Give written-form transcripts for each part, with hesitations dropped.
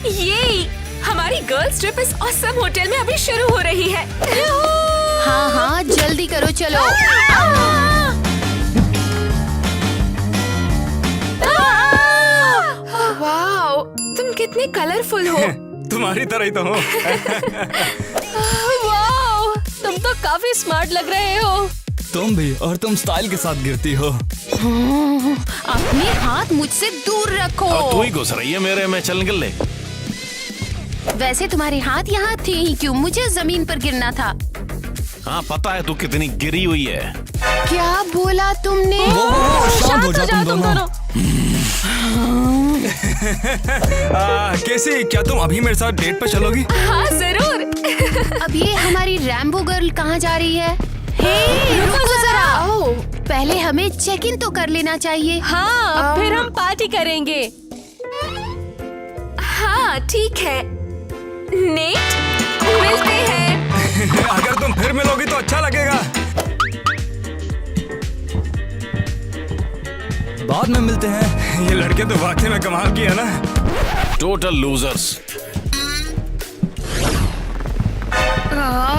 ये हमारी girls trip इस ऑसम होटल में अभी शुरू हो रही है। हाँ हाँ जल्दी करो चलो। वाओ, तुम कितने कलरफुल हो। तुम्हारी तरह ही तो हूँ। वाओ, तुम तो काफी स्मार्ट लग रहे हो। तुम भी, और तुम स्टाइल के साथ गिरती हो। अपने हाथ मुझसे दूर रखो। तू ही घुस रही है मेरे में, चल निकल ले। वैसे तुम्हारे हाथ यहाँ थे ही क्यों? मुझे जमीन पर गिरना था। हाँ पता है तू कितनी गिरी हुई है। क्या बोला तुमने? शांत हो जाओ तुम दोनों। कैसी, क्या तुम अभी मेरे साथ डेट पे चलोगी? हाँ जरूर। अब ये हमारी रैम्बो गर्ल कहाँ जा रही है? हे, रुको जरा। पहले हमें चेक इन तो कर लेना चाहिए। हाँ, फिर हम पार्टी करेंगे। हाँ ठीक है। नेट, मिलते हैं। अगर तुम फिर मिलोगी तो अच्छा लगेगा। बाद में मिलते हैं। ये लड़के तो वाकई में कमाल की है ना। Total losers.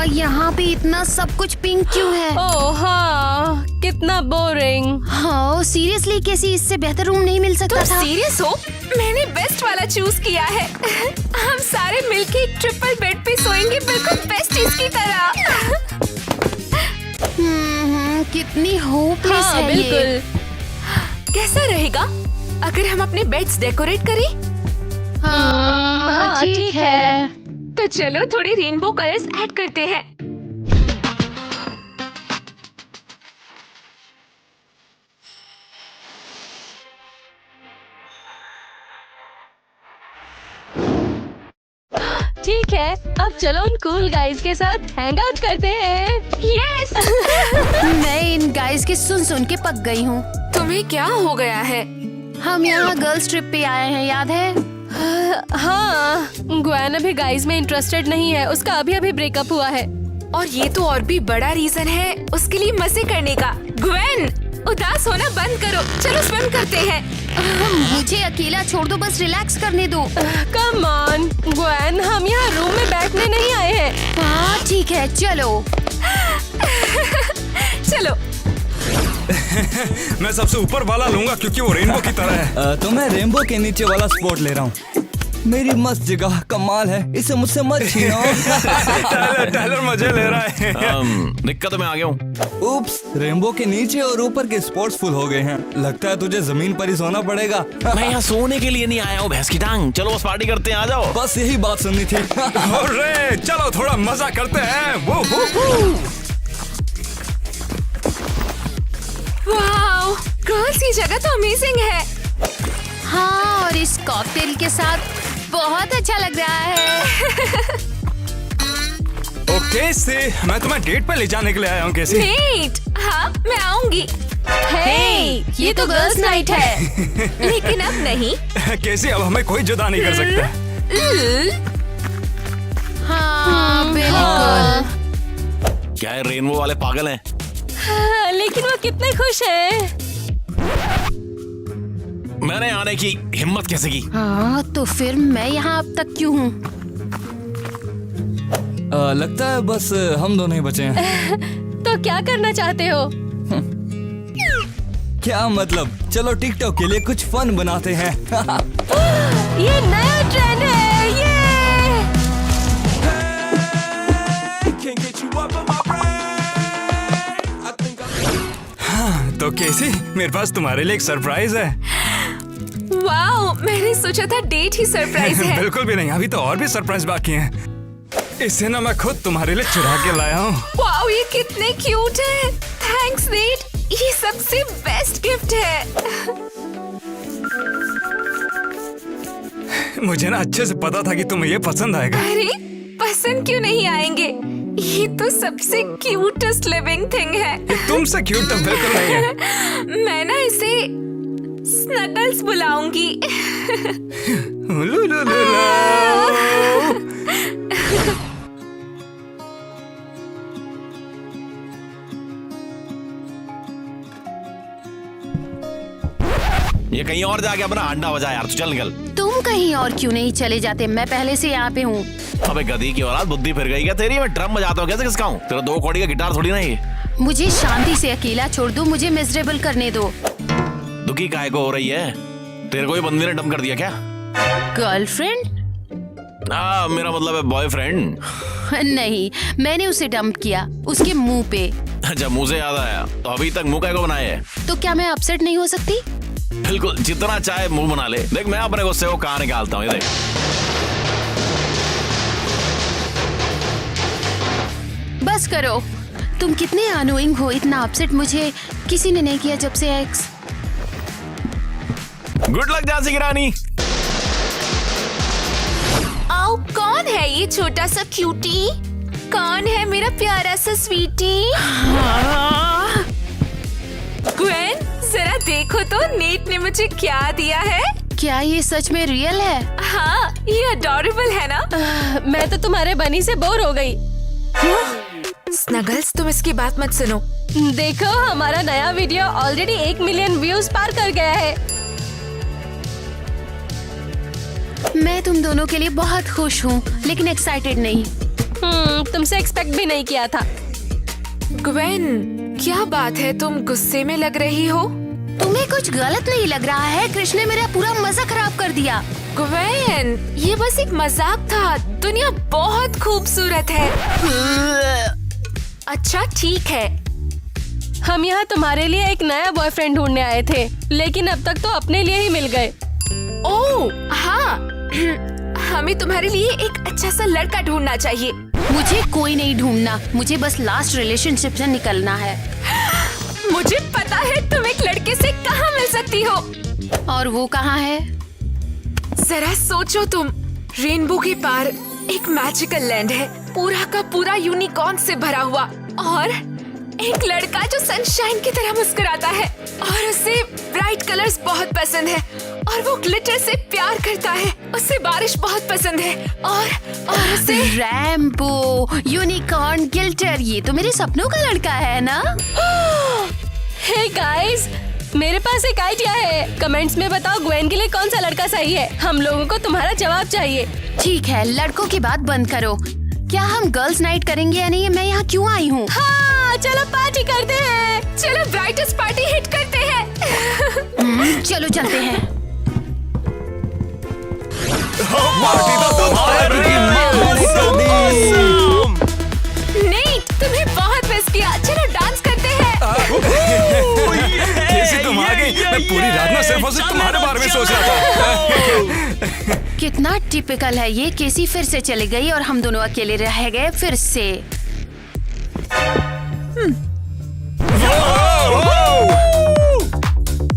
यहाँ पे इतना सब कुछ पिंक क्यों है? ओह हाँ, कितना बोरिंग। हाँ सीरियसली, कैसी इससे बेहतर रूम नहीं मिल सकता तुम था? सीरियस हो? मैंने बेस्ट वाला चूज किया है। हम सारे मिलके एक ट्रिपल बेड पे सोएंगे, बिल्कुल बेस्टीज की तरह। कितनी होपलेस हाँ है बिल्कुल। ये। कैसा रहेगा अगर हम अपने बेड्स डेकोरेट करें? हाँ ठीक है। तो चलो थोड़ी रेनबो कलर्स ऐड करते हैं। ठीक है, अब चलो उन कूल गाइज के साथ हैंग आउट करते हैं। यस। मैं इन गाइस के सुन के पक गई हूँ। तुम्हें क्या हो गया है? हम यहाँ गर्ल्स ट्रिप पे आए हैं, याद है? हाँ, ग्वेन अभी गाइज में इंटरेस्टेड नहीं है, उसका अभी अभी ब्रेकअप हुआ है। और ये तो और भी बड़ा रीजन है उसके लिए मजे करने का। ग्वेन, उदास होना बंद करो, चलो स्विम करते हैं। मुझे अकेला छोड़ दो, बस रिलैक्स करने दो। कम ऑन ग्वेन, हम यहाँ रूम में बैठने नहीं आए हैं। हाँ ठीक है चलो। चलो। मैं सबसे ऊपर वाला लूंगा क्योंकि वो रेनबो की तरह है। तो मैं रेनबो के नीचे वाला स्पॉट ले रहा हूँ। मेरी मस्त जगह कमाल है, इसे मुझसे मत छीनो। टाइलर मजे ले रहा है। दिक्कत में आ गया हूँ। उप्स, रेनबो के नीचे और ऊपर के स्पॉट्स फुल हो गए हैं। लगता है तुझे जमीन पर ही सोना पड़ेगा। मैं यहाँ सोने के लिए नहीं आया हूँ भैंस की टांग। चलो बस पार्टी करते हैं, आ जाओ। बस यही बात सुननी थी। अरे चलो थोड़ा मजा करते हैं। वो वाओ, गर्ल्स ये जगह तो अमेजिंग है। हाँ, और इस कॉकटेल के साथ बहुत अच्छा लग रहा है। ओके से मैं तुम्हें डेट पे ले जाने के लिए आया हूँ। कैसी? नेट, हाँ मैं आऊंगी। हे, ये तो गर्ल्स नाइट है। लेकिन अब नहीं। कैसी, अब हमें कोई जुदा नहीं कर सकता। हाँ बिल्कुल। क्या है, रेनबो वाले पागल हैं। हाँ, लेकिन वो कितने खुश हैं। मैंने आने की हिम्मत कैसे की? हाँ तो फिर मैं यहाँ अब तक क्यों हूँ? लगता है बस हम दोनों ही बचे हैं। तो क्या करना चाहते हो? क्या मतलब, चलो टिकटॉक के लिए कुछ फन बनाते हैं। ये नया ट्रेंड है, ये। तो कैसी, मेरे पास तुम्हारे लिए एक सरप्राइज है। वाओ, मैंने सोचा था डेट ही सरप्राइज है। बिल्कुल भी नहीं, अभी तो और भी सरप्राइज बाकी हैं। इसे ना मैं खुद तुम्हारे लिए चुरा के लाया हूँ। वाओ, ये कितने क्यूट है। थैंक्स नेट, ये सबसे बेस्ट गिफ्ट है। मुझे ना अच्छे से पता था कि तुम्हें ये पसंद आएगा। अरे पसंद क्यों नहीं आएंगे? ये तो सबसे क्यूटेस्ट लिविंग थिंग है। ये तुमसे क्यूट तो बिल्कुल नहीं है। मैं ना इसे स्नगल्स बुलाऊंगी। ये कहीं और जाके अपना अंडा बजा यार, तू चल निकल। तुम कहीं और क्यों नहीं चले जाते? मैं पहले से यहाँ पे हूँ। अबे गधी की औलाद, बुद्धि फिर गई क्या तेरी? मैं ड्रम बजाता हूँ कैसे किसका हूँ? तेरा 2 कौड़ी का गिटार थोड़ी ना ये। मुझे शांति से अकेला छोड़ दो, मुझे मिजरेबल करने दो। दुखी काहे को हो रही है? तेरे को ही बंदी ने डम कर दिया क्या? गर्लफ्रेंड? मेरा मतलब है बॉयफ्रेंड। नहीं, मैंने उसे डंप किया उसके मुंह पे। अच्छा, मुंह से याद आया, तो अभी तक मुंह काहे को बनाए है? तो क्या मैं अपसेट नहीं हो सकती? बिल्कुल, जितना चाहे मुंह बना ले। देख मैं अपने गुस्से को कहाँ निकालता हूँ, ये देख। बस करो, तुम कितने अनोइंग हो। इतना अपसेट मुझे किसी ने नहीं किया जब से एक्स। गुड लक झांसी की रानी। आओ, कौन है ये छोटा सा क्यूटी? कौन है मेरा प्यारा सा स्वीटी? ग्वेन, जरा देखो तो नेट ने मुझे क्या दिया है। क्या ये सच में रियल है? हाँ, ये अडोरेबल है ना? मैं तो तुम्हारे बनी से बोर हो गई। स्नगल्स, तुम इसकी बात मत सुनो। देखो, हमारा नया वीडियो ऑलरेडी 1 मिलियन व्यूज पार कर गया है। मैं तुम दोनों के लिए बहुत खुश हूँ, लेकिन एक्साइटेड नहीं। तुमसे एक्सपेक्ट भी नहीं किया था। ग्वेन, क्या बात है, तुम गुस्से में लग रही हो? तुम्हें कुछ गलत नहीं लग रहा है? कृष्ण ने मेरा पूरा मजा खराब कर दिया। ग्वेन, ये बस एक मजाक था। दुनिया बहुत खूबसूरत है। अच्छा ठीक है। हम यहाँ तुम्हारे लिए एक नया बॉयफ्रेंड ढूंढने आए थे, लेकिन अब तक तो अपने लिए ही मिल गए। ओह हाँ, हमें तुम्हारे लिए एक अच्छा सा लड़का ढूंढना चाहिए। मुझे कोई नहीं ढूंढना, मुझे बस लास्ट रिलेशनशिप से निकलना है। मुझे पता है तुम एक लड़के से कहाँ मिल सकती हो। और वो कहाँ है? जरा सोचो तुम, रेनबो के पार एक मैजिकल लैंड है, पूरा का पूरा यूनिकॉर्न से भरा हुआ, और एक लड़का जो सनशाइन की तरह मुस्कुराता है, और उसे ब्राइट कलर्स बहुत पसंद है, और वो ग्लिटर से प्यार करता है। उसे बारिश बहुत पसंद है, और उसे रैम्बो, यूनिकॉर्न, गिल्टर, ये तो मेरे सपनों का लड़का है ना? हे गाइस, मेरे पास एक आइडिया है। कमेंट्स में बताओ ग्वेन के लिए कौन सा लड़का सही है। हम लोगों को तुम्हारा जवाब चाहिए। ठीक है, लड़कों की बात बंद करो। क्या हम गर्ल्स नाइट करेंगे या नहीं? मैं यहाँ क्यों आई हूँ? हाँ, चलो पार्टी करते हैं। चलो ब्राइटेस्ट पार्टी हिट करते हैं। चलो चलते हैं। नहीं, तुम्हें बहुत मिस किया। चलो डांस करते हैं। कैसे तुम आ गई? मैं पूरी रात ना सिर्फ और सिर्फ तुम्हारे बारे में सोच रहा था। कितना टिपिकल है ये। केसी फिर से चली गई और हम दोनों अकेले रह गए फिर से।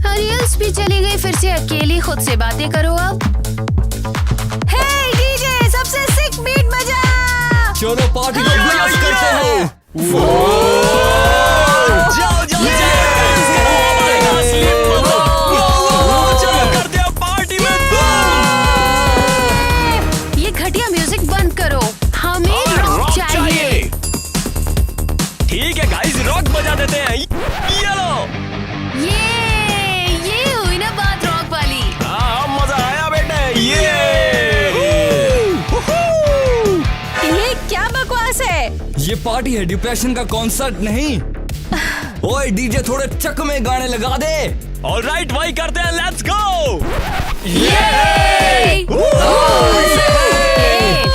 अरियल्स भी चली गई फिर से अकेली। खुद से बातें करो अब। हे डीजे, सबसे सिक बीट बजा। चलो पार्टी को ब्लास्ट करते हैं। जाओ जाओ कर दिया पार्टी में। ये घटिया म्यूजिक बंद करो, हमें रॉक चाहिए। ठीक है गाइस, रॉक बजा देते हैं। ये लो, ये हुई ना बात रॉक वाली। हाँ, मजा आया बेटे। ये क्या बकवास है? ये पार्टी है, डिप्रेशन का कॉन्सर्ट नहीं। ओए डीजे, थोड़े चक में गाने लगा दे। ऑलराइट, वही करते हैं। Let's go.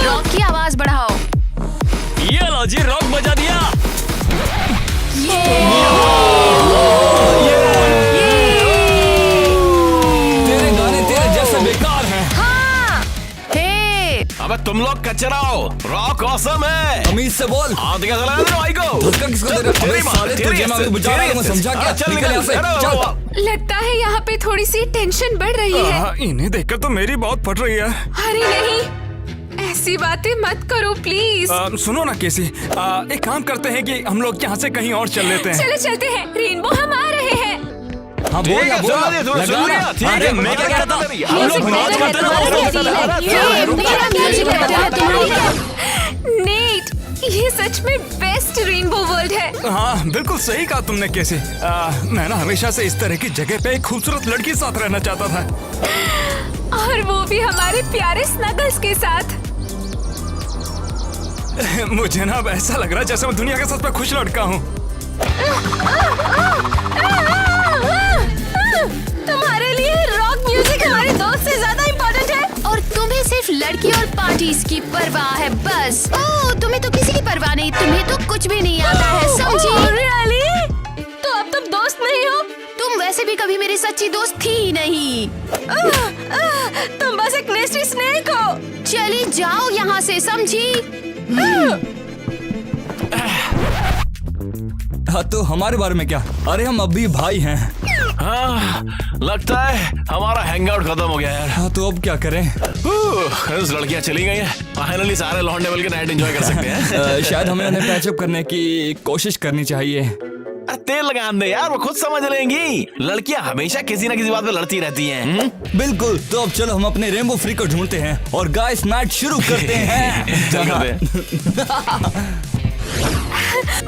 रॉक की आवाज बढ़ाओ। ये लो जी, रॉक बजा दिया। तेरे गाने तेरे जैसे बेकार हैं। अबे तुम लोग कचरा हो। रॉक ऑसम है। अमीर से बोल। हाँ, दिखा जला दे भाई को। धक्का किसको दे रहा है? अबे साले, तुझे मैं अभी बुझा रहा हूँ, मैं समझा क्या? चल निकल यहाँ से, चल। लगता है यहाँ पे थोड़ी सी टेंशन बढ़ रही है। इन्हें देखकर तो मेरी बहुत फट रही है। अरे नहीं, ऐसी बातें मत करो प्लीज। सुनो ना केसी, एक काम करते हैं कि हम लोग यहाँ से कहीं और चल लेते हैं। चलो चलते हैं, रेनबो हम आ रहे हैं। हाँ बोल ना, बोल ना, लगा ना। ठीक है, मैं क्या कहता था? हम लोग नाच करते नेट, ये सच में बेस्ट रेनबो वर्ल्ड है। हाँ बिल्कुल सही कहा तुमने केसी। मैं ना हमेशा से इस तरह की जगह पे एक खूबसूरत लड़की के साथ रहना चाहता था। और वो भी हमारे प्यारे स्नगल्स के साथ। मुझे ना अब ऐसा लग रहा है जैसे मैं दुनिया के सबसे खुश लड़का हूँ। तुम्हारे लिए रॉक म्यूजिक हमारे दोस्त से ज्यादा इम्पोर्टेंट है। और तुम्हें सिर्फ लड़की और पार्टीज की परवाह है बस। ओह, तुम्हें तो किसी की परवाह नहीं, तुम्हें तो कुछ भी नहीं आता है, समझी? रियली? तो अब तुम दोस्त नहीं हो? तुम वैसे भी कभी मेरी सच्ची दोस्त थी ही नहीं। तुम बस एक नेस्टी स्नेक हो। चली जाओ यहाँ से, समझी? हाँ तो हमारे बारे में क्या? अरे हम अब भी भाई हैं। हाँ, लगता है हमारा हैंगआउट खत्म हो गया यार। हाँ तो अब क्या करें? लड़कियां चली गई हैं। फाइनली सारे लौंडे मिलकर नाइट एंजॉय कर सकते हैं। शायद हमें उन्हें पैचअप करने की कोशिश करनी चाहिए। अरे तेल लगा दे यार, वो खुद समझ लेंगी। लड़कियां हमेशा किसी न किसी बात पे लड़ती रहती हैं। बिल्कुल, तो अब चलो हम अपने रेनबो फ्री को ढूंढते हैं और गाइस नाइट शुरू करते हैं। चल करते हैं।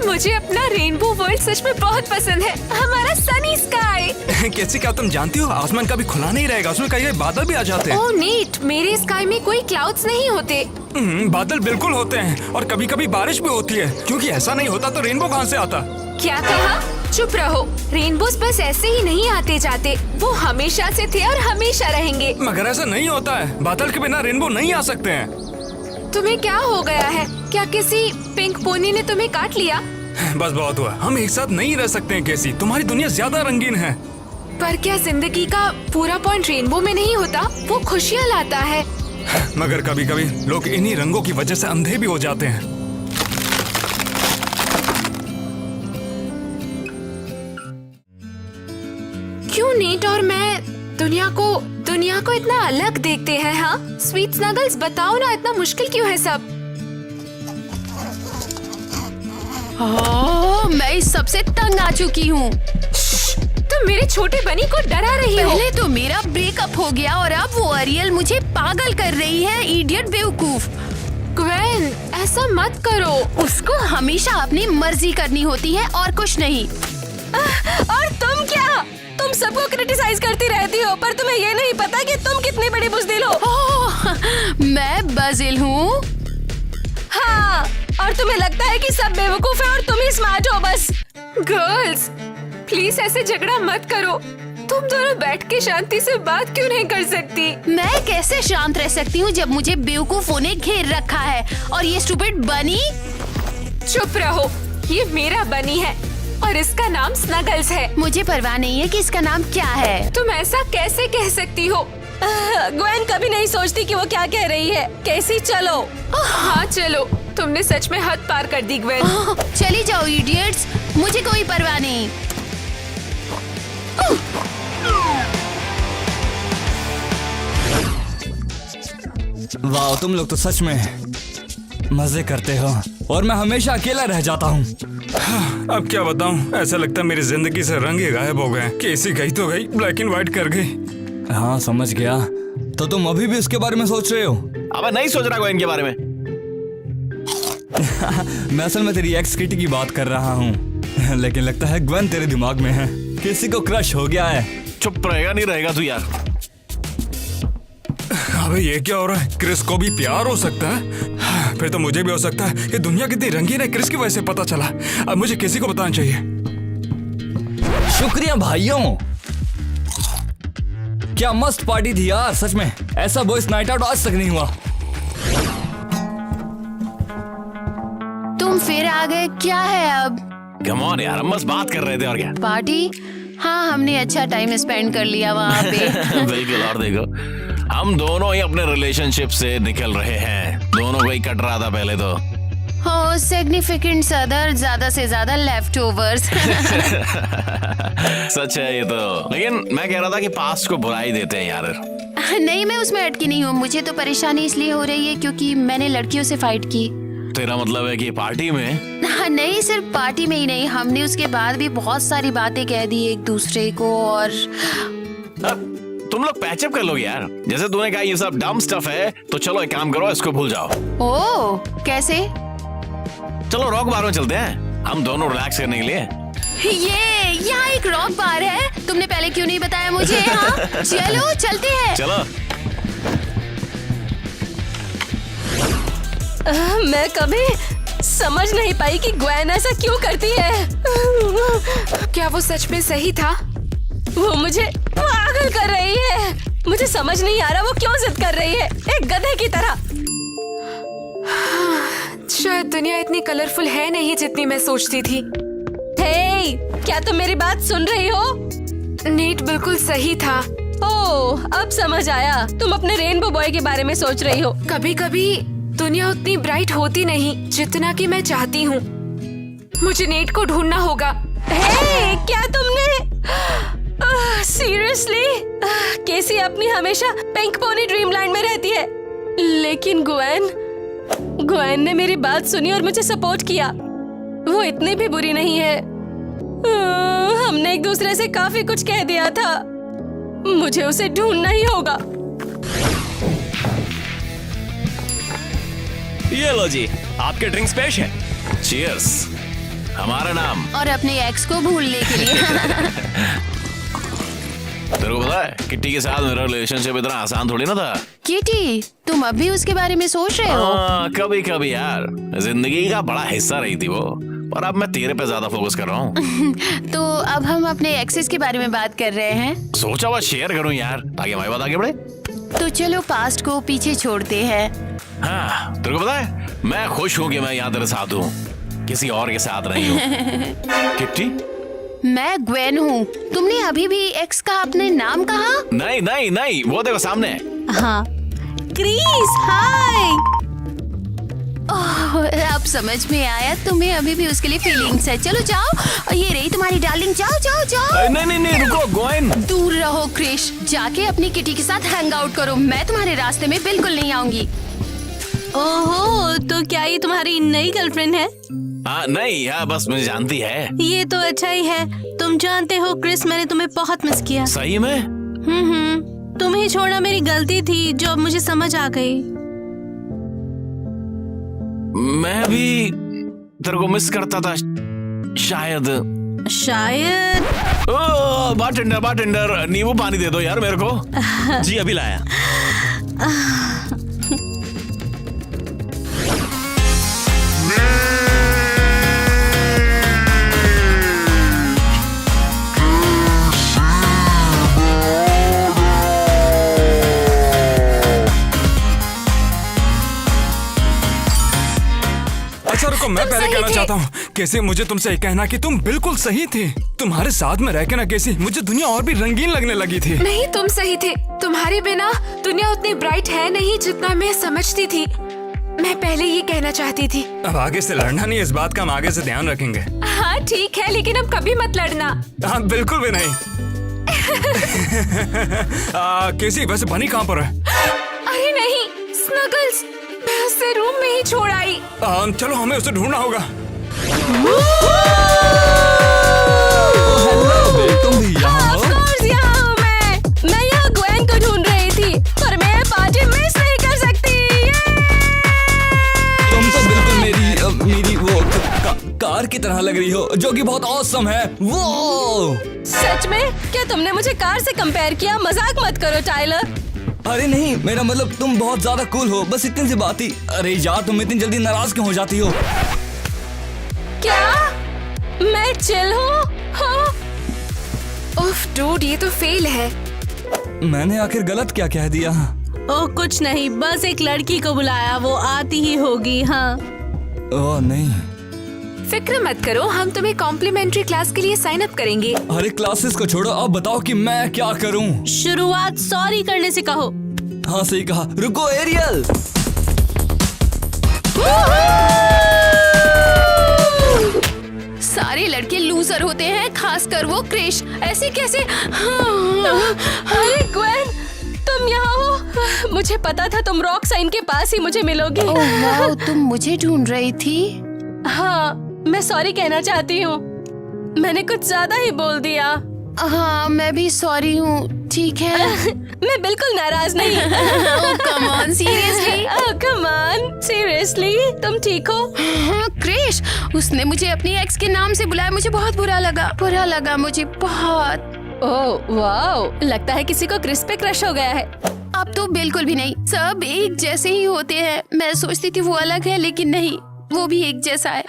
मुझे अपना रेनबो वर्ल्ड सच में बहुत पसंद है, हमारा सनी स्काई। कैसी, क्या तुम जानती हो आसमान कभी खुला नहीं रहेगा, उसमें कई कई बादल भी आ जाते हैं। ओह नीट, मेरे स्काई में कोई क्लाउड्स नहीं होते। बादल बिल्कुल होते हैं और कभी कभी बारिश भी होती है, क्योंकि ऐसा नहीं होता तो रेनबो कहाँ से आता? क्या कहा? चुप रहो। रेनबोस बस ऐसे ही नहीं आते जाते, वो हमेशा से थे और हमेशा रहेंगे। मगर ऐसा नहीं होता है, बादल के बिना रेनबो नहीं आ सकते हैं। तुम्हें क्या हो गया है? क्या किसी पिंक पोनी ने तुम्हें काट लिया? बस बहुत हुआ, हम एक साथ नहीं रह सकते हैं। कैसी, तुम्हारी दुनिया ज्यादा रंगीन है। पर क्या जिंदगी का पूरा पॉइंट रेनबो में नहीं होता? वो खुशियाँ लाता है। मगर कभी कभी लोग इन्हीं रंगों की वजह से अंधे भी हो जाते हैं। क्यों नीट और मैं दुनिया को इतना अलग देखते हैं? हाँ स्वीट स्नगल्स, बताओ ना, इतना मुश्किल क्यों है सब? मैं इस सबसे तंग आ चुकी हूँ। तुम मेरे छोटे बनी को डरा रही हो। पहले तो मेरा ब्रेकअप हो गया और अब वो अरियल मुझे पागल कर रही है, इडियट बेवकूफ। ग्वेन, ऐसा मत करो। उसको हमेशा अपनी मर्जी करनी होती है और कुछ नहीं। और तुम क्या? तुम सबको क्रिटिसाइज करती रहती हो, पर तुम्हें ये नहीं पता कि तुम कितनी बड़ी बुज़दिल हो। मैं बज़िल हूँ। हाँ, और तुम्हें लगता है कि सब बेवकूफ है और तुम ही स्मार्ट हो बस। गर्ल्स प्लीज ऐसे झगड़ा मत करो। तुम दोनों बैठ के शांति से बात क्यों नहीं कर सकती? मैं कैसे शांत रह सकती हूँ जब मुझे बेवकूफों ने घेर रखा है और ये स्टूपिड बनी। चुप रहो, ये मेरा बनी है और इसका नाम स्नगल्स है। मुझे परवाह नहीं है कि इसका नाम क्या है। तुम ऐसा कैसे कह सकती हो? ग्वेन कभी नहीं सोचती कि वो क्या कह रही है। कैसी, चलो। हाँ चलो, तुमने सच में हद पार कर दी ग्वेन। चली जाओ इडियट्स, मुझे कोई परवाह नहीं। वाह, तुम लोग तो सच में मजे करते हो और मैं हमेशा अकेला रह जाता हूँ। अब क्या बताऊं, ऐसा लगता है मेरी जिंदगी से रंग ही गायब हो गए। कैसी गई तो गई, ब्लैक एंड व्हाइट कर गई। हाँ समझ गया। तो तुम अभी भी उसके बारे में सोच रहे हो? अब नहीं सोच रहा इनके बारे में। मैं असल में तेरी एक्स किटी की बात कर रहा हूँ, लेकिन लगता है ग्वेन तेरे दिमाग में है। किसी को क्रश हो गया है। चुप रहेगा नहीं रहेगा तू यार? अबे ये क्या हो रहा है? क्रिस को भी प्यार हो सकता है? फिर तो मुझे भी हो सकता है। ये दुनिया कितनी रंगीन है क्रिस की वजह से पता चला। अब मुझे किसी को बताना चाहिए। शुक्रिया भाइयों, क्या मस्त पार्टी थी यार, सच में ऐसा बॉयज नाइट आउट आज तक नहीं हुआ। तुम फिर आ गए, क्या है अब? कम ऑन यार, हम बस बात कर रहे थे और क्या। पार्टी? हाँ, हमने अच्छा टाइम स्पेंड कर लिया वहाँ पे। बिल्कुल, और देखो हम दोनों ही अपने रिलेशनशिप से निकल रहे हैं। दोनों को ही कट रहा था पहले तो। हो सिग्निफिकेंट अदर, ज्यादा से ज्यादा लेफ्ट ओवर्स। सच है ये तो, लेकिन मैं कह रहा था कि पास्ट को बुराई देते हैं यार। नहीं, मैं उसमें अटकी नहीं हूँ। मुझे तो परेशानी इसलिए हो रही है क्योंकि मैंने लड़कियों से फाइट की। तेरा मतलब है कि पार्टी में? नहीं, सिर्फ पार्टी में ही नहीं, हमने उसके बाद भी बहुत सारी बातें कह दी एक दूसरे को। और तुम लोग पैचअप कर लोगे यार। जैसे तूने कहा ये सब डम स्टफ है, तो चलो एक काम करो, इसको भूल जाओ। ओह, कैसे? चलो रॉक बार में चलते हैं, हम दोनों रिलैक्स करने के लिए। ये यहाँ एक रॉक बार है, तुमने पहले क्यों नहीं बताया मुझे? हाँ चलो चलते हैं। चलो। मैं कभी समझ नहीं पाई कि ग्वेन ऐसा क्यों करती है। क्या वो सच में सही था? वो मुझे पागल कर रही है। मुझे समझ नहीं आ रहा वो क्यों जिद कर रही है, एक गधे की तरह। शायद दुनिया इतनी कलरफुल है नहीं जितनी मैं सोचती थी। हे, क्या तुम मेरी बात सुन रही हो? नेट बिल्कुल सही था। ओह, अब समझ आया। तुम अपने रेनबो बॉय के बारे में सोच रही हो। कभी कभी दुनिया उतनी ब्राइट होती नहीं जितना कि मैं चाहती हूँ। मुझे नेट को ढूंढना होगा। हे, क्या तुमने सीरियसली? केसी अपनी हमेशा पिंक पोनी ड्रीमलैंड में रहती है, लेकिन ग्वेन ने मेरी बात सुनी और मुझे सपोर्ट किया। वो इतनी भी बुरी नहीं है। हमने एक दूसरे से काफी कुछ कह दिया था। मुझे उसे ढूंढना ही होगा। ये लो जी, आपके ड्रिंक्स पेश है। चीयर्स। हमारा नाम। और अपने एक्स को भूलने के लिए। तेरे को पता है किट्टी के साथ मेरा रिलेशनशिप इतना आसान थोड़ी ना था। किटी, तुम अभी उसके बारे में सोच रहे हो? कभी कभी यार, जिंदगी का बड़ा हिस्सा रही थी वो, पर अब मैं तेरे पे ज्यादा फोकस कर रहा हूँ। तो अब हम अपने एक्सेस के बारे में बात कर रहे हैं। सोचा हुआ शेयर करूँ यार, ताकि हमारी बात आगे बढ़े। तो चलो पास्ट को पीछे छोड़ते हैं। हाँ, तेरे को पता है मैं खुश हूँ कि मैं यहाँ तेरे साथ हूँ, किसी और के साथ नहीं हूँ। किट्टी, मैं ग्वेन हूँ। तुमने अभी भी एक्स का अपने नाम कहा? नहीं नहीं नहीं, वो देखो सामने। हाँ, क्रिस, हाय। ओह, अब समझ में आया, तुम्हें अभी भी उसके लिए फीलिंग्स है। चलो जाओ, ये रही तुम्हारी डार्लिंग। जाओ जाओ जाओ। नहीं नहीं नहीं, रुको ग्वेन। दूर रहो क्रिश, जाके अपनी किटी के साथ हैंग आउट करो। मैं तुम्हारे रास्ते में बिल्कुल नहीं आऊंगी। ओहो, तो क्या ये तुम्हारी नई गर्लफ्रेंड है? हाँ नहीं, हाँ बस मुझे जानती है। ये तो अच्छा ही है। तुम जानते हो क्रिस, मैंने तुम्हें बहुत मिस किया। सही में? तुम्हें छोड़ना मेरी गलती थी, जो अब मुझे समझ आ गई। मैं भी तेरे को मिस करता था शायद। ओ बारटेंडर, नींबू पानी दे दो यार मेरे को। जी अभी लाया। अच्छा रुको, मैं पहले कहना चाहता हूँ कैसे, मुझे तुमसे कहना कि तुम बिल्कुल सही थे। तुम्हारे साथ में रह के ना कैसी मुझे दुनिया और भी रंगीन लगने लगी थी। नहीं, तुम सही थे। तुम्हारे बिना दुनिया उतनी ब्राइट है नहीं जितना मैं समझती थी। मैं पहले ये कहना चाहती थी। अब आगे से लड़ना नहीं, इस बात का हम आगे से ध्यान रखेंगे। हाँ ठीक है, लेकिन अब कभी मत लड़ना। हाँ बिल्कुल भी नहीं। कैसी वैसे बनी कहाँ पर है? अरे नहीं, स्नगल्स, मैं उसे रूम में ही छोड़ आई। चलो हमें उसे ढूंढना होगा। तुम भी यहाँ हो? Of course यहाँ हूँ मैं यहाँ ग्वेन को ढूंढ रही थी, पर मैं पार्टी मिस नहीं कर सकती। तुम तो बिल्कुल मेरी वो कार की तरह लग रही हो, जो कि बहुत ऑसम है। वो सच में? क्या तुमने मुझे कार से कंपेयर किया? मजाक मत करो टाइलर। अरे नहीं, मेरा मतलब तुम बहुत ज्यादा कूल हो, बस इतनी सी बात ही। अरे यार, तुम इतनी जल्दी नाराज क्यों हो जाती हो? क्या मैं चिल हूँ? हाँ? उफ डूड, ये तो फेल है। मैंने आखिर गलत क्या कह दिया? ओह कुछ नहीं, बस एक लड़की को बुलाया, वो आती ही होगी। हाँ। ओह नहीं। फिक्र मत करो, हम तुम्हें कॉम्प्लीमेंट्री क्लास के लिए साइन अप करेंगे। अरे क्लासेस को छोड़ो, अब बताओ कि मैं क्या करूं? शुरुआत सॉरी करने से कहो। हाँ सही कहा। रुको एरियल। सारे लड़के लूजर होते हैं, खासकर वो क्रिश। ऐसे कैसे? अरे ग्वेन, तुम यहाँ हो? मुझे पता था तुम रॉक साइन के पास ही मुझे मिलोगी। ओह वाओ, तुम मुझे ढूंढ रही थी? हाँ, मैं सॉरी कहना चाहती हूँ, मैंने कुछ ज्यादा ही बोल दिया। हाँ, मैं भी सॉरी हूँ। ठीक है। मैं बिल्कुल नाराज नहीं। Come on, seriously? Come on, seriously? तुम ठीक हो? हाँ, क्रिश, उसने मुझे अपनी एक्स के नाम से बुलाया। मुझे बहुत बुरा लगा मुझे बहुत। ओह वाओ, लगता है किसी को क्रिस पे क्रश हो गया है। अब तो बिल्कुल भी नहीं, सब एक जैसे ही होते हैं। मैं सोचती थी वो अलग है, लेकिन नहीं, वो भी एक जैसा है।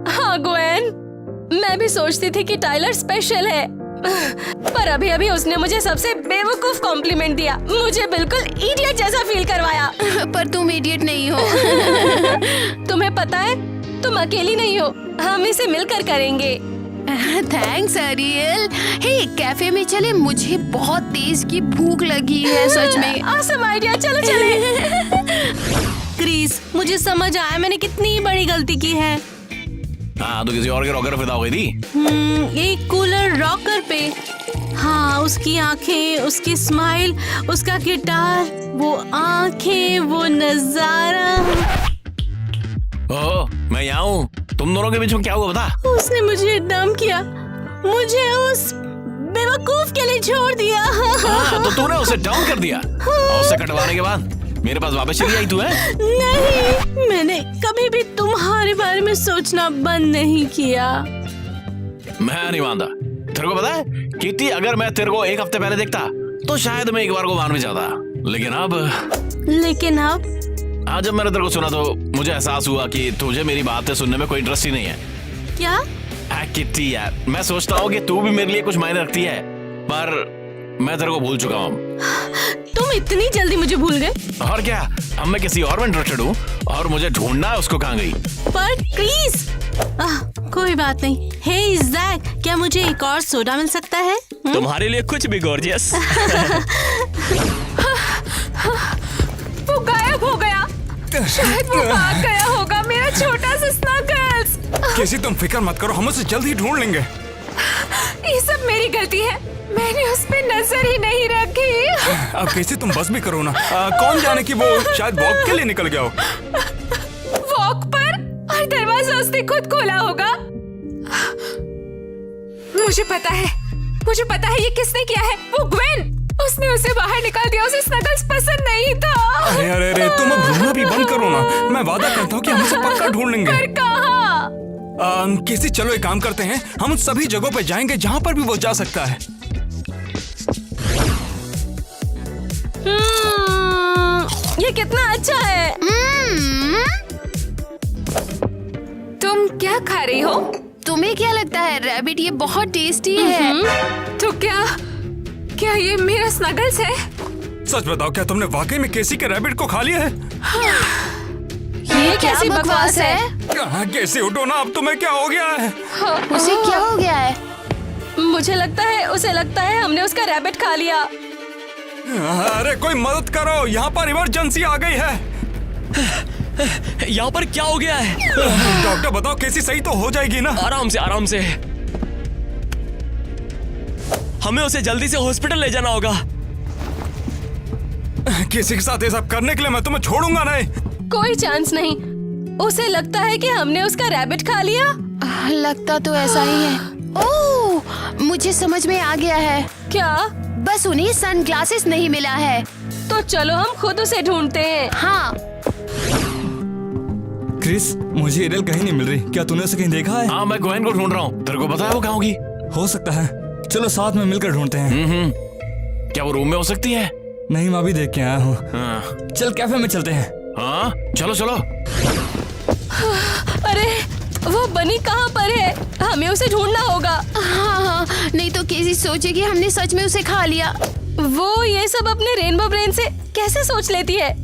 हाँ ग्वेन, मैं भी सोचती थी कि टाइलर स्पेशल है, पर अभी अभी उसने मुझे सबसे बेवकूफ कॉम्प्लीमेंट दिया। मुझे बिल्कुल इडियट जैसा फील करवाया। पर तुम इडियट नहीं हो। तुम्हें पता है, तुम अकेली नहीं हो, हम इसे मिलकर करेंगे। थैंक्स अरियल। हे, कैफे में चले, मुझे बहुत तेज की भूख लगी है सच में। ऑसम आइडिया, चलो चले। क्रिस, मुझे समझ आया मैंने कितनी बड़ी गलती की है। हाँ, तो किसी और के रॉकर फिदा हो गई थी। एक कूलर रॉकर पे। हाँ, उसकी आंखें, उसकी स्माइल, उसका गिटार, वो आंखें, वो नजारा। ओह, मैं यहाँ हूँ। तुम दोनों के बीच में क्या हुआ बता? उसने मुझे डंप किया, मुझे उस बेवकूफ के लिए छोड़ दिया। हाँ, तो तूने उसे डाउन कर दिया और उसे कटवाने के बाद मेरे पास वापस चली आई तू है? नहीं, मैंने कभी भी तुम्हारे बारे में सोचना बंद नहीं किया। मैं नहीं मानता। तेरे को पता है किटी, अगर मैं तेरे को एक हफ्ते पहले देखता तो शायद मैं एक बार को मान भी जाता, लेकिन अब आज जब मैंने तेरे को सुना तो मुझे एहसास हुआ कि तुझे मेरी बातें सुनने में कोई इंटरेस्ट ही नहीं है। क्या? किट्टी यार, मैं सोचता हूँ कि तू भी मेरे लिए कुछ मायने रखती है, पर मैं तेरे को भूल चुका हूँ। तुम इतनी जल्दी मुझे भूल गए? और क्या, अब मैं किसी और में इंटरेस्टेड हूँ और मुझे ढूंढना है उसको कहाँ गई। पर क्रिस, कोई बात नहीं। हे ज़ैक, क्या मुझे एक और सोडा मिल सकता है? तुम्हारे लिए कुछ भी गॉर्जियस। वो गायब हो गया। शायद वो भाग गया होगा, मेरा छोटा सा स्नगल्स। केसी तुम फिक्र मत करो, हम उसे जल्द ही ढूंढ लेंगे। ये सब मेरी गलती है, मैंने उस पे नजर ही नहीं रखी। अब केसी तुम बस भी करो ना। कौन जाने कि वो शायद वॉक के लिए निकल गया हो। वॉक पर? और दरवाजा उसने खुद खोला होगा। मुझे पता है ये किसने किया है। वो ग्वेन, उसने उसे बाहर निकाल दिया। उसे स्नगल्स पसंद नहीं था। अरे तुम अब रोना भी बंद करो ना। मैं वादा करता हूँ कि हम उसे पक्का ढूंढ लेंगे। पर कहाँ? केसी चलो एक काम करते हैं, हम उन सभी जगहों पे जाएंगे जहाँ पर भी वो जा सकता है। ये कितना अच्छा है। तुम क्या खा रही हो? तुम्हें क्या लगता है रैबिट, ये बहुत टेस्टी है। तो क्या ये मेरा स्नगल्स है? सच बताओ, क्या तुमने वाकई में केसी के रैबिट को खा लिया है? ये कैसी बकवास है? कहाँ केसी, उठो ना, अब तुम्हें क्या हो गया है? उसे क्या हो गया है? मुझे लगता है उसे लगता है हमने उसका रैबिट खा लिया। अरे कोई मदद करो, यहाँ पर इमरजेंसी आ गई है। यहाँ पर क्या हो गया है? डॉक्टर बताओ, केसी सही तो हो जाएगी ना? आराम से। हमें उसे जल्दी से हॉस्पिटल ले जाना होगा। केसी के साथ ये सब करने के लिए मैं तुम्हें छोड़ूंगा नहीं। कोई चांस नहीं। उसे लगता है कि हमने उसका रैबिट खा लिया। लगता तो ऐसा ही है। ओह, मुझे समझ में आ गया है। क्या? बस उन्हें सनग्लासेस नहीं मिला है। तो चलो हम खुद उसे ढूंढते हैं। हाँ, क्रिस, मुझे एरियल कहीं नहीं मिल रही। क्या तूने उसे कहीं देखा है? हाँ, मैं गोहेन को ढूंढ रहा हूँ। तेरे को पता है वो कहाँ होगी? हो सकता है, चलो साथ में मिलकर ढूंढते हैं। क्या वो रूम में हो सकती है? नहीं, मैं अभी देख के आया हूँ। हाँ। चल कैफे में चलते हैं। हाँ, चलो। अरे वो बनी कहाँ पर है? हमें उसे ढूंढना होगा। हाँ, नहीं तो केसी सोचेगी हमने सच में उसे खा लिया। वो ये सब अपने रेनबो ब्रेन से कैसे सोच लेती है?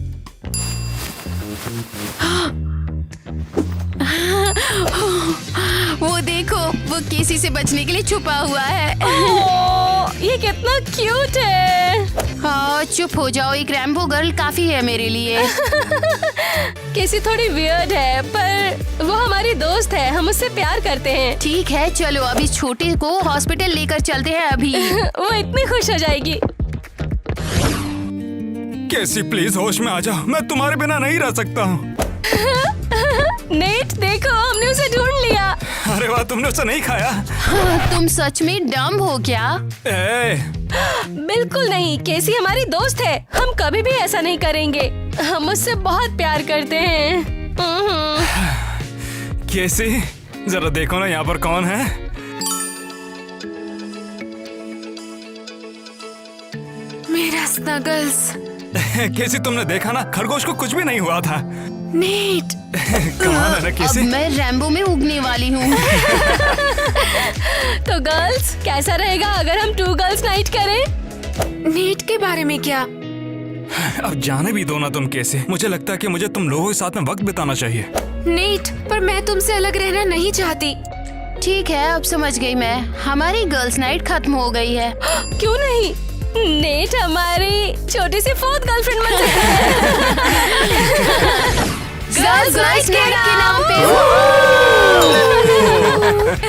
वो देखो, वो केसी से बचने के लिए छुपा हुआ है। ये कितना क्यूट है। हाँ, चुप हो जाओ, एक रैम्बो गर्ल काफी है मेरे लिए। केसी थोड़ी वियर्ड है, पर वो हमारी दोस्त है, हम उससे प्यार करते हैं। ठीक है, चलो अभी छोटे को हॉस्पिटल लेकर चलते हैं अभी। वो इतनी खुश हो जाएगी। केसी प्लीज होश में आ जाओ, मैं तुम्हारे बिना नहीं रह सकता हूँ। नेट देखो, हमने उसे ढूंढ लिया। अरे वाह, तुमने उसे नहीं खाया? तुम सच में डम्ब हो क्या? बिल्कुल नहीं, केसी हमारी दोस्त है, हम कभी भी ऐसा नहीं करेंगे। हम उससे बहुत प्यार करते हैं। केसी, जरा देखो ना यहाँ पर कौन है। मेरा स्नगल्स। केसी तुमने देखा ना, खरगोश को कुछ भी नहीं हुआ था। नेट, कमाल है ना अब केसी। मैं रैम्बो में उगने वाली हूँ। तो गर्ल्स, कैसा रहेगा अगर हम 2 गर्ल्स नाइट करें? नेट के बारे में क्या? अब जाने भी दो ना तुम केसी। मुझे लगता है कि मुझे तुम लोगों के साथ में वक्त बिताना चाहिए। नेट, पर मैं तुमसे अलग रहना नहीं चाहती। ठीक है, अब समझ गई मैं। हमारी गर्ल्स नाइट खत्म हो गई है। क्यों नहीं? नेट हमारी छोटी सी 4th गर्लफ्रेंड बन सकती है। गर्ल्स नाइट के नाम पे।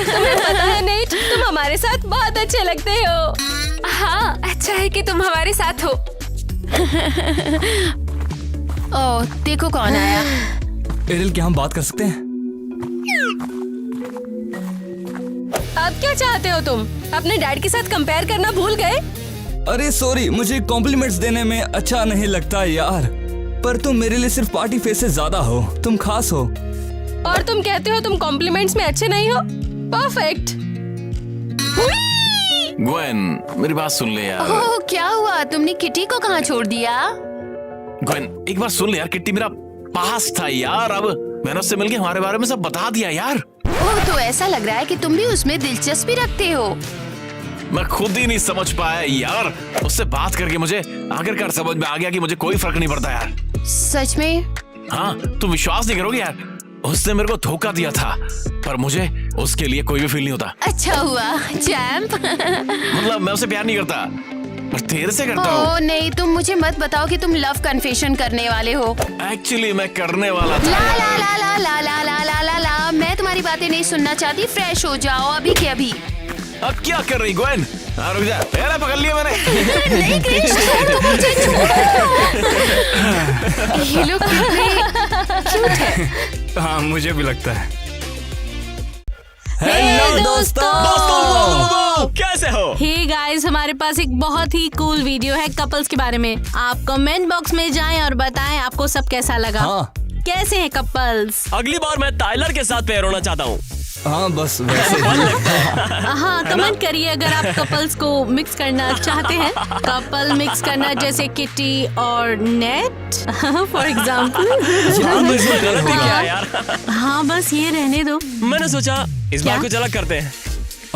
तुम्हें पता है नेट, तुम हमारे साथ बहुत अच्छे लगते हो। हाँ, अच्छा है कि तुम हमारे साथ हो। ओह, देखो कौन आया। एरियल, क्या हम बात कर सकते हैं? अब क्या चाहते हो तुम? अपने डैड के साथ कंपेयर करना भूल गए? अरे सॉरी, मुझे कॉम्प्लीमेंट्स देने में अच्छा नहीं लगता यार, पर तुम मेरे लिए सिर्फ पार्टी फेस से ज्यादा हो। तुम खास हो। और तुम कहते हो तुम कॉम्प्लीमेंट्स में अच्छे नहीं हो? परफेक्ट। ग्वेन, मेरी बात सुन ले यार। ओह, क्या हुआ? तुमने किटी को कहाँ छोड़ दिया? ग्वेन, एक बार सुन ले यार, किट्टी मेरा पास था यार। अब मैंने उससे मिलके हमारे बारे में सब बता दिया यार। ओह, तो ऐसा लग रहा है कि तुम भी उसमें दिलचस्पी रखते हो। मैं खुद ही नहीं समझ पाया यार। उससे बात करके मुझे आखिरकार समझ में आ गया कि मुझे कोई फर्क नहीं पड़ता यार। सच में? हाँ, तुम विश्वास नहीं करोगे यार, उसने मेरे को धोखा दिया था, पर मुझे उसके लिए कोई भी फील नहीं होता। अच्छा हुआ चैम्प। मतलब मैं उसे प्यार नहीं करता, पर तेरे से करता हूँ। ओह नहीं, तुम मुझे मत बताओ कि तुम लव कन्फेशन करने वाले हो। एक्चुअली मैं करने वाला था। ला ला ला ला ला ला ला ला ला ला, मैं तुम्हारी बातें नहीं सुनना चाहती। फ्रेश हो जाओ अभी के अभी। अब क्या कर रही ग्वेन? रुक जा, तेरा पकड़ लिया मैंने। नहीं क्रिश, छोड़ो मुझे, छोड़ो। ये लोग कितने क्यूट है। हाँ, मुझे भी लगता है। हेलो दोस्तों, कैसे हो? हे गाइस, हमारे पास एक बहुत ही कूल वीडियो है कपल्स के बारे में। आप कमेंट बॉक्स में जाएं और बताएं आपको सब कैसा लगा। हाँ। कैसे हैं कपल्स? अगली बार मैं टाइलर के साथ पेयर होना चाहता हूँ। हाँ, बस वैसे ही। हाँ, कमेंट करिए अगर आप कपल्स को मिक्स करना चाहते हैं। कपल मिक्स करना जैसे किटी और नेट फॉर एग्जाम्पल। गलत ही क्या है यार? हाँ, बस ये रहने दो। मैंने सोचा इस क्या? बार कुछ अलग करते हैं।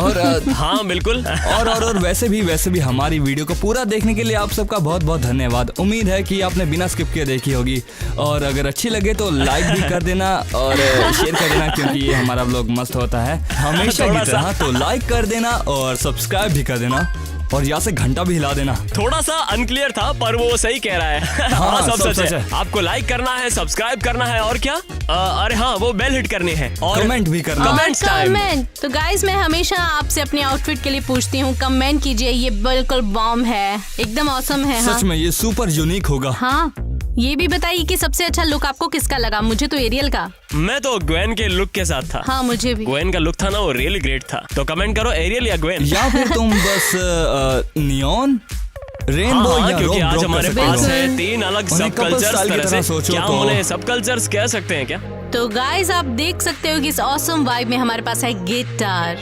और हाँ बिल्कुल। और वैसे भी हमारी वीडियो को पूरा देखने के लिए आप सबका बहुत बहुत धन्यवाद। उम्मीद है कि आपने बिना स्किप किए देखी होगी, और अगर अच्छी लगे तो लाइक भी कर देना और शेयर कर देना, क्योंकि ये हमारा व्लॉग मस्त होता है हमेशा की तरह। तो लाइक कर देना और सब्सक्राइब भी कर देना, और यहाँ से घंटा भी हिला देना। थोड़ा सा अनक्लियर था पर वो सही कह रहा है। हाँ, सब सच है। आपको लाइक करना है, सब्सक्राइब करना है, और क्या अरे हाँ, वो बेल हिट करनी है, और कमेंट भी करना। Comments time. कमेंट तो गाइस, मैं हमेशा आपसे अपने आउटफिट के लिए पूछती हूँ, कमेंट कीजिए। ये बिल्कुल बॉम्ब है, एकदम ऑसम है। सच में ये सुपर यूनिक होगा। हाँ, ये भी बताइए कि सबसे अच्छा लुक आपको किसका लगा? मुझे तो एरियल का। मैं तो ग्वेन के लुक के साथ था। हाँ, मुझे भी। ग्वेन का लुक था ना, वो रियली ग्रेट था। तो कमेंट करो एरियल या ग्वेन। या फिर तुम बस नियॉन, रेनबो हाँ, या क्योंकि रॉक आज ड्रॉप हमारे कर सकते पास हो। है 3 अलग उन्हें सब couple कल्चर्स style की तरह तरह से। सोचो क्या तो। हम उन्हें सब कल्चर्स कह सकते हैं क्या? तो गाइस, आप देख सकते हो कि इस ऑसम वाइब में हमारे पास है गिटार।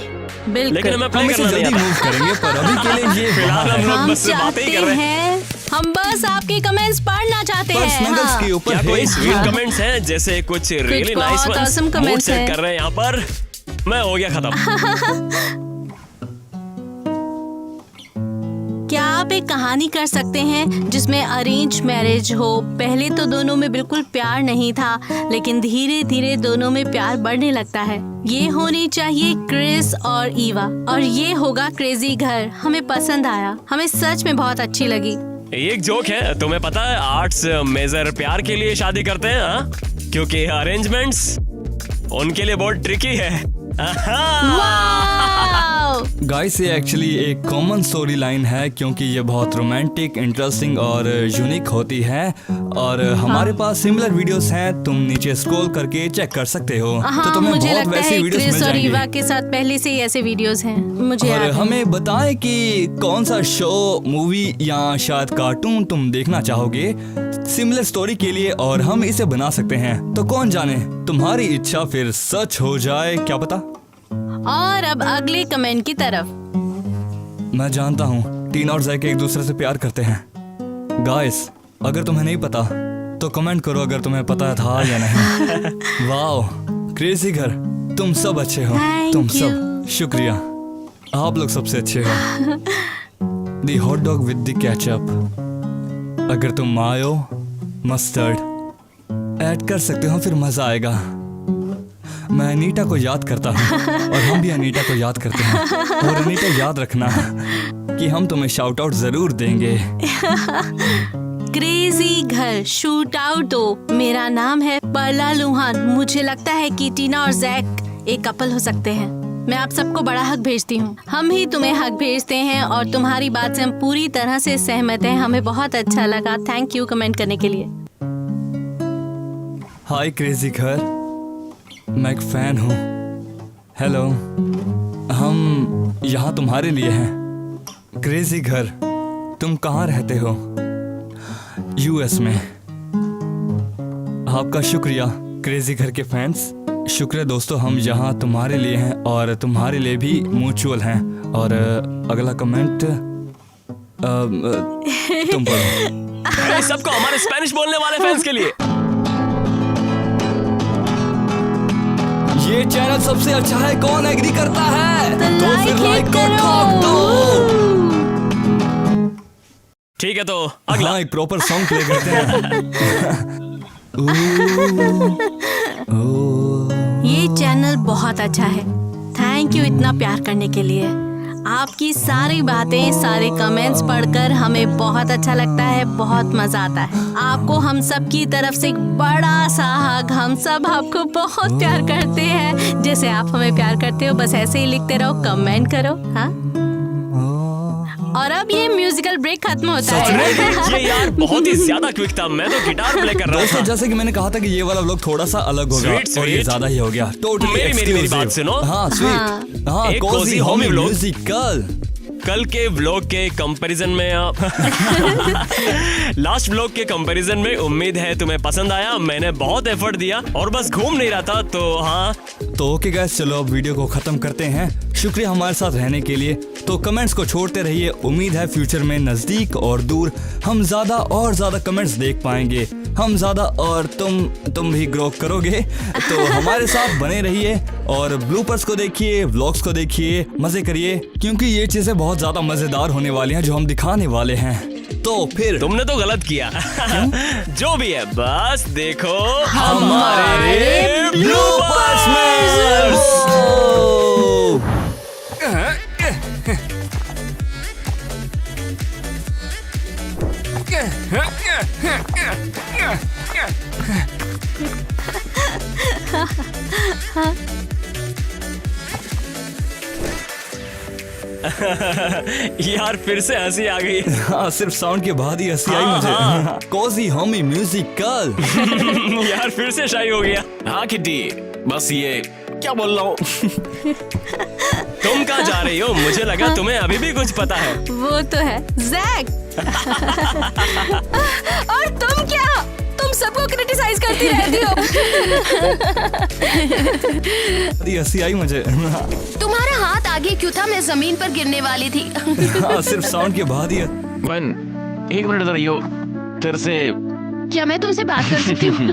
लेकिन बिल्कुल। हमें हम प्ले इसे करना नहीं जल्दी आता। मूव करेंगे, पर अभी के लिए ये फिलहाल हम लोग हम बस बातें चाहते ही कर रहे हैं। हैं, हम बस आपके कमेंट्स पढ़ना चाहते पर हैं। स्नगल्स हाँ। के ऊपर क्या कोई है। स्वीट कमेंट्स हैं? जैसे कुछ रियली नाइस बहुत ones. awesome mood comments set हैं। कर रहे हैं यहाँ पर। मैं हो गया खत्म। क्या आप एक कहानी कर सकते हैं जिसमें अरेंज मैरिज हो? पहले तो दोनों में बिल्कुल प्यार नहीं था, लेकिन धीरे धीरे दोनों में प्यार बढ़ने लगता है। ये होनी चाहिए क्रिस और ईवा, और ये होगा क्रेजी घर। हमें पसंद आया, हमें सच में बहुत अच्छी लगी। एक जोक है, तुम्हें पता है आर्ट्स मेजर प्यार के लिए शादी करते हैं, हाँ? क्योंकि अरेंजमेंट्स उनके लिए बहुत ट्रिकी है। वाव! गाइस, ये एक्चुअली एक कॉमन स्टोरी लाइन है, क्योंकि ये बहुत रोमांटिक, इंटरेस्टिंग और यूनिक होती है। और हमारे पास सिमिलर वीडियोस हैं, तुम नीचे स्क्रॉल करके चेक कर सकते हो। तो हाँ, तुम्हें मुझे बहुत लगता वैसी है वीडियोस मिल क्रिस और ईवा जाएंगी। के साथ पहले से ही ऐसे वीडियोस हैं। मुझे और याद है। हमें बताएं कि कौन सा शो, मूवी या शायद कार्टून तुम देखना चाहोगे सिमिलर स्टोरी के लिए, और हम इसे बना सकते हैं। तो कौन जाने, तुम्हारी इच्छा फिर सच हो जाए, क्या पता। और अब अगले कमेंट की तरफ। मैं जानता हूँ टीना और जैक एक दूसरे से प्यार करते हैं। गाइस, अगर तुम्हें नहीं पता तो कमेंट करो अगर तुम्हें पता था या नहीं। वाह, क्रेजी घर, तुम सब अच्छे हो। तुम सब, शुक्रिया, आप लोग सबसे अच्छे हो। The hot dog with the ketchup. अगर तुम मायो मस्टर्ड ऐड कर सकते हो फिर मजा आएगा। मैं अनीता को याद करता हूँ और हम भी अनीता को याद करते हैं। और अनीता, याद रखना कि हम तुम्हें शाउट आउट जरूर देंगे। क्रेजी घर शूट आउट दो। मेरा नाम है परला लुहान। मुझे लगता है कि टीना और जैक एक कपल हो सकते हैं। मैं आप सबको बड़ा हक भेजती हूँ। हम ही तुम्हें हक भेजते हैं और तुम्हारी बात से हम पूरी तरह से सहमत हैं। हमें बहुत अच्छा लगा। थैंक यू कमेंट करने के लिए। हाय क्रेजी घर, मैं एक फैन हूँ। हेलो, हम यहाँ तुम्हारे लिए हैं। क्रेजी घर, तुम कहाँ रहते हो? यूएस में। आपका शुक्रिया क्रेजी घर के फैंस। शुक्रिया दोस्तों, हम यहाँ तुम्हारे लिए हैं और तुम्हारे लिए भी म्यूचुअल हैं। और अगला कमेंट तुम पढ़ो। सबको हमारे स्पेनिश बोलने वाले फैंस के लिए। ये चैनल सबसे अच्छा है, कौन एग्री करता है? तो फिर लाइक को ठोक दो। ठीक है, तो अगला। हाँ, एक प्रॉपर सॉन्ग प्ले करते हैं। ये चैनल बहुत अच्छा है। थैंक यू इतना प्यार करने के लिए। आपकी सारी बातें, सारे कमेंट्स पढ़कर हमें बहुत अच्छा लगता है, बहुत मजा आता है। आपको हम सब की तरफ से एक बड़ा सा हग। हम सब आपको बहुत प्यार करते हैं, जैसे आप हमें प्यार करते हो। बस ऐसे ही लिखते रहो, कमेंट करो। हाँ, और अब ये म्यूजिकल ब्रेक खत्म होता है। ये यार बहुत ही ज्यादा क्विक था। मैं तो गिटार प्ले कर रहा दोस्तों, था। जैसे कि मैंने कहा था कि ये वाला व्लॉग थोड़ा सा अलग होगा और ये ज्यादा ही हो गया। टोटली मेरी बात सुनो। हाँ, स्वीट। हाँ, एक cozy cozy homey homey vlog. Musical. कल के व्लॉग के कंपैरिजन में लास्ट व्लॉग के कंपैरिजन में उम्मीद है तुम्हें पसंद आया। मैंने बहुत एफर्ट दिया और बस घूम नहीं रहा था। तो हाँ, तो ओके गाइस, चलो अब वीडियो को खत्म करते हैं। शुक्रिया हमारे साथ रहने के लिए। तो कमेंट्स को छोड़ते रहिए। उम्मीद है फ्यूचर में नजदीक और दूर हम ज्यादा और ज्यादा कमेंट्स देख पाएंगे। हम ज्यादा और तुम भी ग्रो करोगे। तो हमारे साथ बने रहिए और ब्लूपर्स को देखिए, व्लॉग्स को देखिए, मजे करिए, क्योंकि ये चीजें बहुत ज्यादा मजेदार होने वाली हैं जो हम दिखाने वाले हैं। तो फिर तुमने तो गलत किया। जो भी है, बस देखो हमारे ब्लूपर्स में। यार फिर से हंसी आ गई। हाँ, सिर्फ साउंड के बाद ही हंसी आई मुझे। Cozy homey musical. यार फिर से शाई हो गया। हाँ किट्टी, बस ये क्या बोल रहा हूँ। तुम कहाँ जा रही हो? मुझे लगा तुम्हें अभी भी कुछ पता है। वो तो है जैक। और तुम क्या? तुम सबको क्रिटिसाइज करती रहती हो। हंसी आई मुझे। तुम्हारा हाथ आगे क्यों था? मैं जमीन पर गिरने वाली थी। हाँ, सिर्फ साउंड के बाद ही। वन, एक मिनट इधर आइयो। तेरे से क्या मैं तुमसे बात कर सकती हूँ?